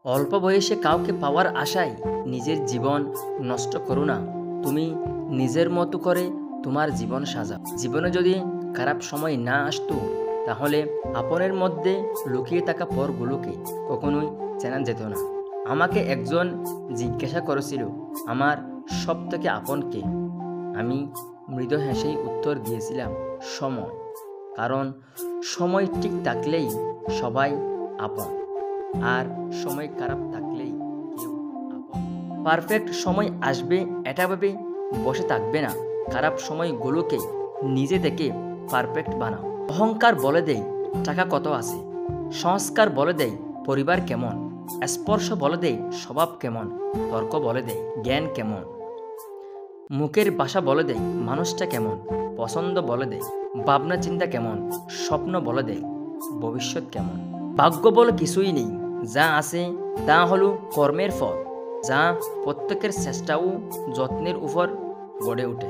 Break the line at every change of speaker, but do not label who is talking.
অল্প বয়সে কাউকে পাওয়ার আশায় নিজের জীবন নষ্ট করো না। তুমি নিজের মতো করে তোমার জীবন সাজাও। জীবনে যদি খারাপ সময় না আসতো, তাহলে আপনের মধ্যে লুকিয়ে থাকা পরগুলোকে কখনোই চেনা যেত না। আমাকে একজন জিজ্ঞাসা করেছিল, আমার সব থেকে আপন কে? আমি মৃদু হেসেই উত্তর দিয়েছিলাম, সময়। কারণ সময় ঠিক থাকলেই সবাই আপন, আর সময় খারাপ থাকলেই কেউ আপন। পারফেক্ট সময় আসবে এটা ভেবে বসে থাকবে না। খারাপ সময়গুলোকে নিজে থেকে পারফেক্ট বানাও। অহংকার বলে দেয় টাকা কত আছে, সংস্কার বলে দেয় পরিবার কেমন, স্পর্শ বলে দেয় স্বভাব কেমন, তর্ক বলে দেয় জ্ঞান কেমন, মুখের ভাষা বলে দেয় মানুষটা কেমন, পছন্দ বলে দেয় ভাবনা চিন্তা কেমন, স্বপ্ন বলে দেয় ভবিষ্যৎ কেমন। ভাগ্য বলে কিছুই নেই, যা আছে তা হলো কর্মের ফল, যা প্রত্যেকের চেষ্টা ও যত্নের উপর গড়ে ওঠে।